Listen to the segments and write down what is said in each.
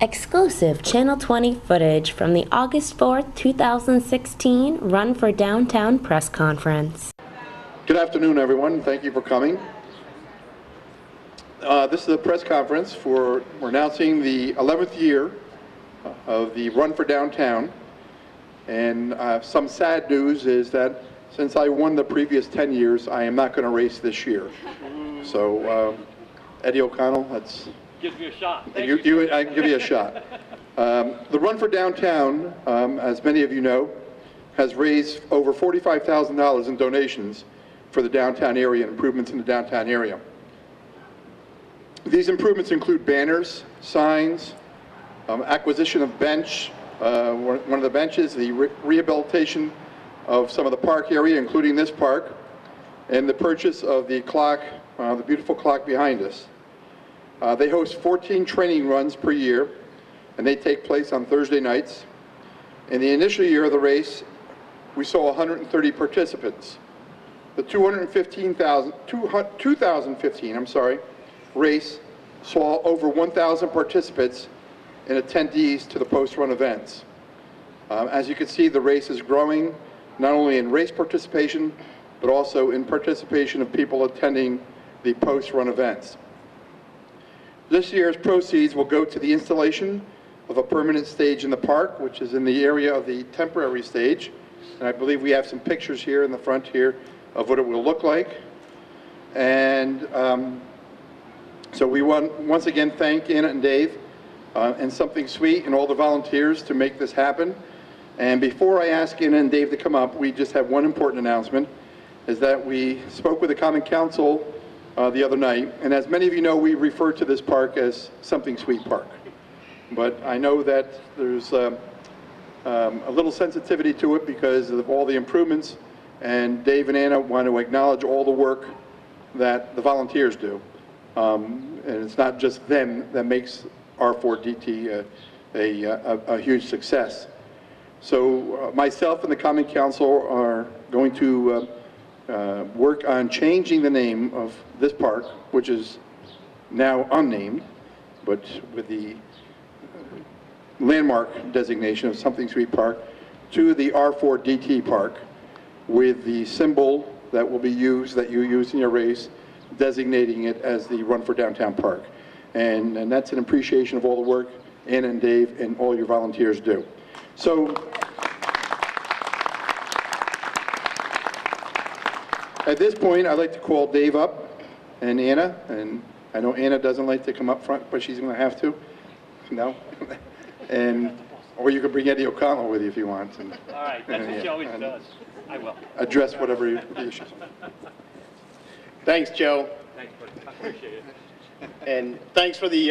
Exclusive Channel 20 footage from the August 4th, 2016 Run for Downtown press conference. Good afternoon, everyone. Thank you for coming. This is a press conference we're announcing the 11th year of the Run for Downtown. And some sad news is that since I won the previous 10 years, I am not going to race this year. So, Eddie O'Connell, that's... Gives me a shot. I can give you a shot. The Run for Downtown, as many of you know, has raised over $45,000 in donations for the downtown area and improvements in the downtown area. These improvements include banners, signs, acquisition of bench, one of the benches, the rehabilitation of some of the park area, including this park, and the purchase of the clock, the beautiful clock behind us. They host 14 training runs per year, and they take place on Thursday nights. In the initial year of the race, we saw 130 participants. The 2015 race saw over 1,000 participants and attendees to the post-run events. As you can see, the race is growing, not only in race participation, but also in participation of people attending the post-run events. This year's proceeds will go to the installation of a permanent stage in the park, which is in the area of the temporary stage. And I believe we have some pictures here in the front here of what it will look like. And so we want once again thank Anna and Dave and Something Sweet and all the volunteers to make this happen. And before I ask Anna and Dave to come up, we just have one important announcement, is that we spoke with the Common Council the other night, and as many of you know, we refer to this park as Something Sweet Park. But I know that there's a little sensitivity to it because of all the improvements, and Dave and Anna want to acknowledge all the work that the volunteers do. And it's not just them that makes R4DT a huge success. So myself and the Common Council are going to work on changing the name of this park, which is now unnamed, but with the landmark designation of Something Sweet Park, to the R4DT Park, with the symbol that will be used, that you use in your race, designating it as the Run for Downtown Park. And that's an appreciation of all the work Anna and Dave and all your volunteers do. So, at this point, I'd like to call Dave up and Anna, and I know Anna doesn't like to come up front, but she's going to have to. No? Or you can bring Eddie O'Connell with you if you want. And, all right, that's what she always does. I will. Address whatever the issues are. Thanks, Joe. Thanks, buddy. I appreciate it. And thanks for the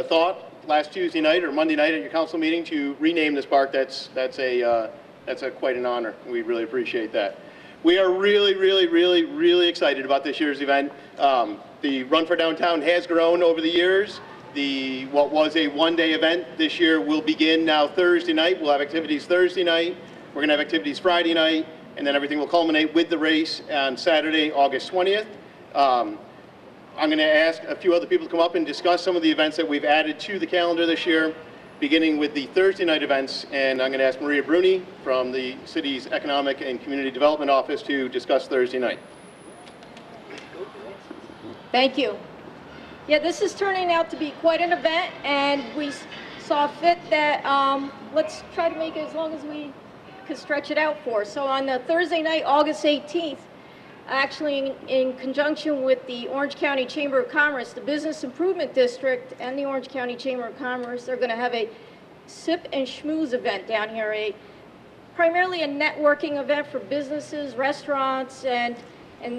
thought last Tuesday night or Monday night at your council meeting to rename this park. That's quite an honor. We really appreciate that. We are really excited about this year's event. The Run for Downtown has grown over the years. What was a one-day event this year will begin now Thursday night. We'll have activities Thursday night. We're going to have activities Friday night, and then everything will culminate with the race on Saturday, August 20th. I'm going to ask a few other people to come up and discuss some of the events that we've added to the calendar this year, beginning with the Thursday night events, and I'm going to ask Maria Bruni from the city's Economic and Community Development Office to discuss Thursday night. Thank you. Yeah, this is turning out to be quite an event, and we saw fit that let's try to make it as long as we could stretch it out for. So on the Thursday night, August 18th, actually in conjunction with the Orange County Chamber of Commerce, the Business Improvement District and the Orange County Chamber of Commerce are going to have a Sip and Schmooze event down here, primarily a networking event for businesses, restaurants, and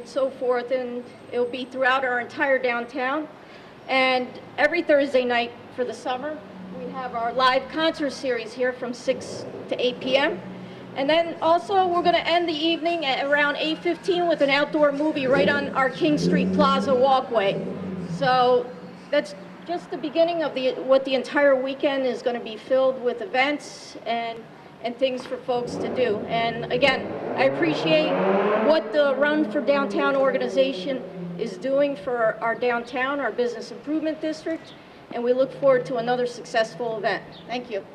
so forth, and it'll be throughout our entire downtown. And every Thursday night for the summer, we have our live concert series here from 6 to 8 p.m. And then also we're going to end the evening at around 8:15 with an outdoor movie right on our King Street Plaza walkway. So that's just the beginning of what the entire weekend is going to be filled with events and things for folks to do. And again, I appreciate what the Run for Downtown organization is doing for our downtown, our business improvement district, and we look forward to another successful event. Thank you.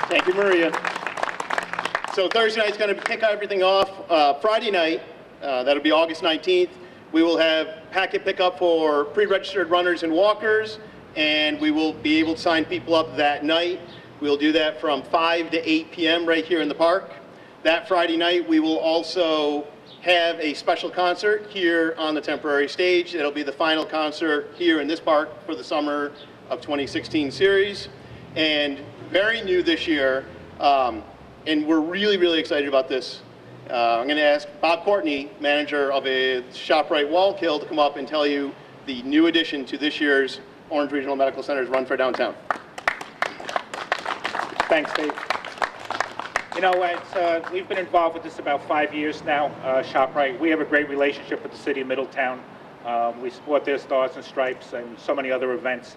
Thank you, Maria. So Thursday night's going to kick everything off. Friday night, that'll be August 19th, we will have packet pickup for pre-registered runners and walkers, and we will be able to sign people up that night. We'll do that from 5 to 8 p.m. right here in the park. That Friday night, we will also have a special concert here on the temporary stage. It'll be the final concert here in this park for the summer of 2016 series. And very new this year, and we're really, really excited about this. I'm going to ask Bob Courtney, manager of a ShopRite Wallkill, to come up and tell you the new addition to this year's Orange Regional Medical Center's Run for Downtown. Thanks, Dave. You know, we've been involved with this about 5 years now, ShopRite. We have a great relationship with the city of Middletown. We support their Stars and Stripes and so many other events.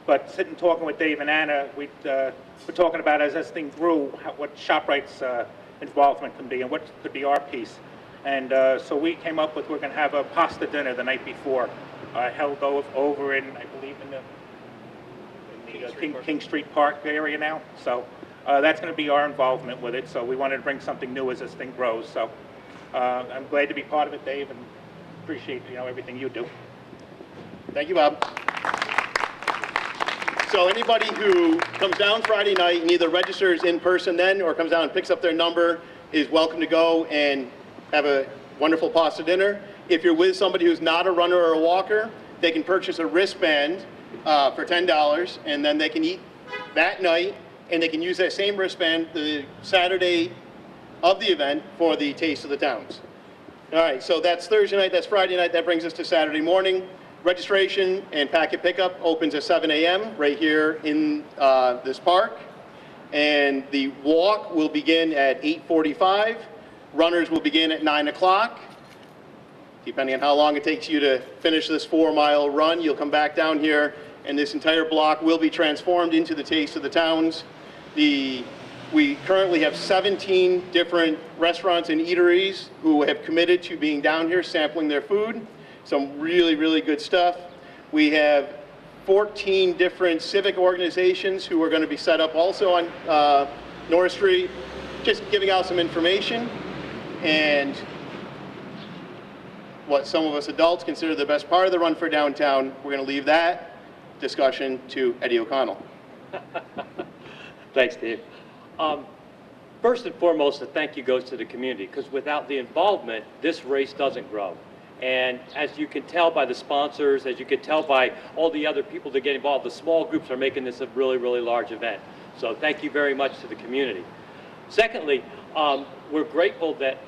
But sitting talking with Dave and Anna, we're talking about as this thing grew, what ShopRite's involvement can be and what could be our piece. And so we came up with, we're going to have a pasta dinner the night before, held over in, I believe, in the King Street Park area now. So that's going to be our involvement with it. So we wanted to bring something new as this thing grows. So I'm glad to be part of it, Dave, and appreciate everything you do. Thank you, Bob. So anybody who comes down Friday night and either registers in person then or comes down and picks up their number is welcome to go and have a wonderful pasta dinner. If you're with somebody who's not a runner or a walker, they can purchase a wristband for $10, and then they can eat that night, and they can use that same wristband the Saturday of the event for the Taste of the Towns. All right, so that's Thursday night, that's Friday night, that brings us to Saturday morning. Registration and packet pickup opens at 7 a.m. right here in this park. And the walk will begin at 8:45. Runners will begin at 9 o'clock. Depending on how long it takes you to finish this 4-mile run, you'll come back down here, and this entire block will be transformed into the Taste of the Towns. We currently have 17 different restaurants and eateries who have committed to being down here sampling their food. Some really, really good stuff. We have 14 different civic organizations who are going to be set up also on North Street, just giving out some information and what some of us adults consider the best part of the Run for Downtown. We're going to leave that discussion to Eddie O'Connell. Thanks, Dave. First and foremost, the thank you goes to the community, because without the involvement, this race doesn't grow. And as you can tell by the sponsors, as you can tell by all the other people that get involved, the small groups are making this a really, really large event. So thank you very much to the community. Secondly, we're grateful that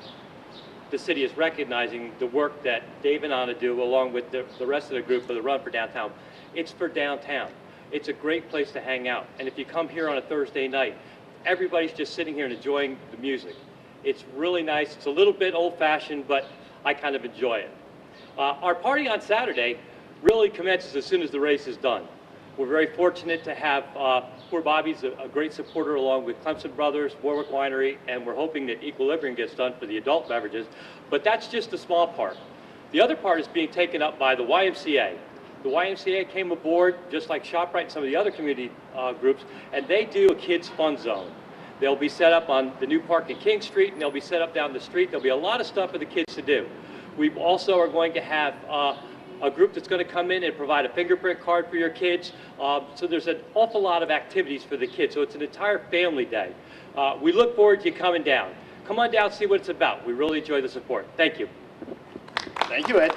the city is recognizing the work that Dave and Anna do along with the rest of the group for the Run for Downtown. It's for downtown. It's a great place to hang out. And if you come here on a Thursday night, everybody's just sitting here and enjoying the music. It's really nice. It's a little bit old-fashioned, but I kind of enjoy it. Our party on Saturday really commences as soon as the race is done. We're very fortunate to have Poor Bobby's a great supporter along with Clemson Brothers, Warwick Winery, and we're hoping that Equilibrium gets done for the adult beverages, but that's just the small part. The other part is being taken up by the YMCA. The YMCA came aboard, just like ShopRite and some of the other community groups, and they do a kids' fun zone. They'll be set up on the new park in King Street, and they'll be set up down the street. There'll be a lot of stuff for the kids to do. We also are going to have a group that's going to come in and provide a fingerprint card for your kids. So there's an awful lot of activities for the kids. So it's an entire family day. We look forward to you coming down. Come on down, see what it's about. We really enjoy the support. Thank you. Thank you, Ed.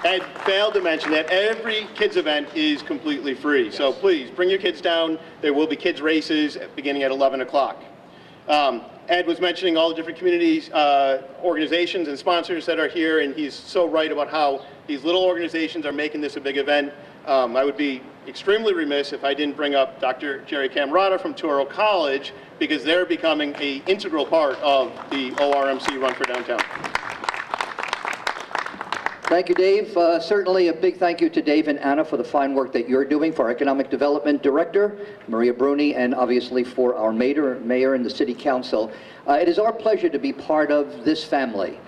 Ed failed to mention that every kids event is completely free. Yes. So please bring your kids down. There will be kids races beginning at 11 o'clock. Ed was mentioning all the different communities, organizations and sponsors that are here, and he's so right about how these little organizations are making this a big event. I would be extremely remiss if I didn't bring up Dr. Jerry Camerata from Toro College, because they're becoming an integral part of the ORMC Run for Downtown. Thank you, Dave. Certainly a big thank you to Dave and Anna for the fine work that you're doing, for our Economic Development Director, Maria Bruni, and obviously for our Mayor and the City Council. It is our pleasure to be part of this family.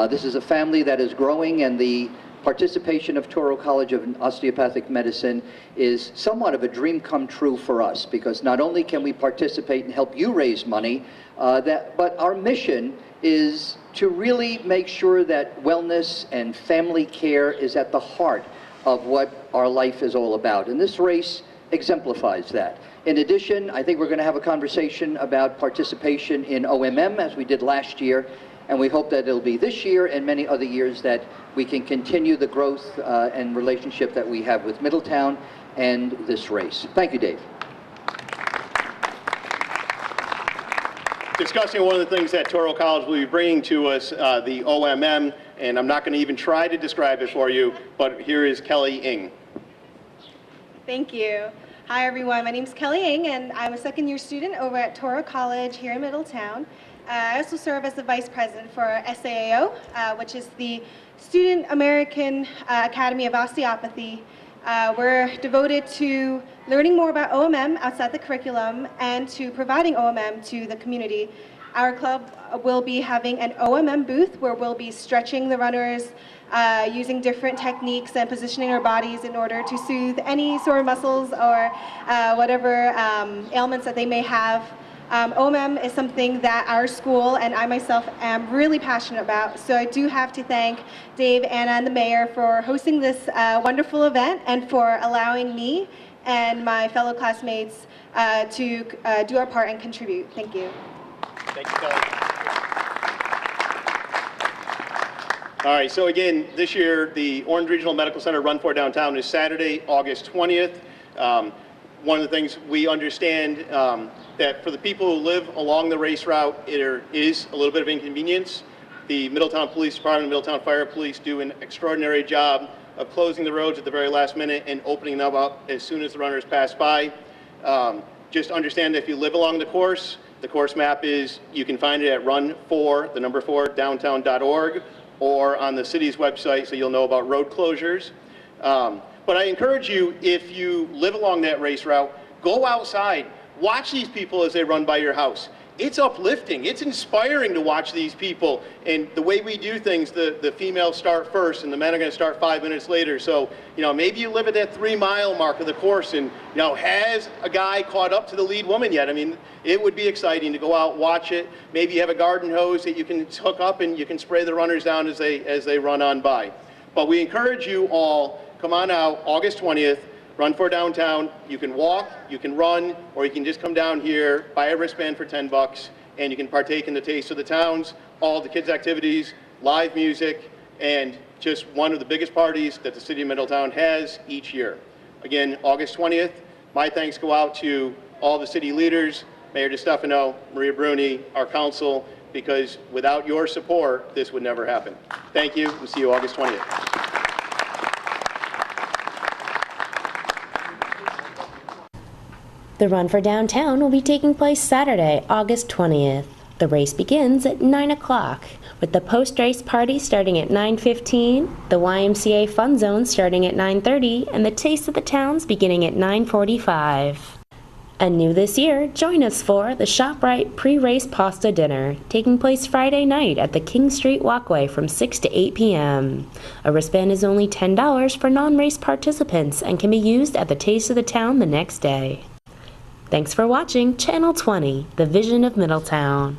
This is a family that is growing, and the participation of Toro College of Osteopathic Medicine is somewhat of a dream come true for us, because not only can we participate and help you raise money, but our mission is to really make sure that wellness and family care is at the heart of what our life is all about. And this race exemplifies that. In addition, I think we're going to have a conversation about participation in OMM as we did last year, and we hope that it'll be this year and many other years that we can continue the growth and relationship that we have with Middletown and this race. Thank you, Dave. Discussing one of the things that Toro College will be bringing to us, the OMM, and I'm not going to even try to describe it for you, but here is Kelly Ng. Thank you. Hi everyone, my name is Kelly Ng and I'm a second-year student over at Toro College here in Middletown. I also serve as the Vice President for SAAO, which is the Student American Academy of Osteopathy. We're devoted to learning more about OMM outside the curriculum and to providing OMM to the community. Our club will be having an OMM booth where we'll be stretching the runners, using different techniques and positioning our bodies in order to soothe any sore muscles or whatever ailments that they may have. OMM is something that our school and I myself am really passionate about, so I do have to thank Dave, Anna, and the mayor for hosting this wonderful event and for allowing me and my fellow classmates to do our part and contribute. Thank you. Thank you, Kelly. All right, so again, this year, the Orange Regional Medical Center Run for Downtown is Saturday, August 20th. One of the things we understand that for the people who live along the race route, there is a little bit of inconvenience. The Middletown Police Department, Middletown Fire Police do an extraordinary job of closing the roads at the very last minute and opening them up as soon as the runners pass by. Just understand that if you live along the course map is, you can find it at run4downtown.org or on the city's website, so you'll know about road closures. But I encourage you, if you live along that race route, go outside. Watch these people as they run by your house. It's uplifting. It's inspiring to watch these people. And the way we do things, the females start first and the men are going to start 5 minutes later. So, maybe you live at that 3-mile mark of the course and, has a guy caught up to the lead woman yet? I mean, it would be exciting to go out, watch it. Maybe you have a garden hose that you can hook up and you can spray the runners down as they run on by. But we encourage you all, come on out, August 20th. Run for Downtown. You can walk, you can run, or you can just come down here, buy a wristband for $10, and you can partake in the Taste of the Towns, all the kids' activities, live music, and just one of the biggest parties that the city of Middletown has each year. Again, August 20th, my thanks go out to all the city leaders, Mayor DeStefano, Maria Bruni, our council, because without your support, this would never happen. Thank you, and see you August 20th. The Run for Downtown will be taking place Saturday, August 20th. The race begins at 9 o'clock, with the post-race party starting at 9:15, the YMCA Fun Zone starting at 9:30, and the Taste of the Towns beginning at 9:45. And new this year, join us for the ShopRite pre-race pasta dinner, taking place Friday night at the King Street Walkway from 6 to 8 p.m. A wristband is only $10 for non-race participants and can be used at the Taste of the Town the next day. Thanks for watching Channel 20, the Vision of Middletown.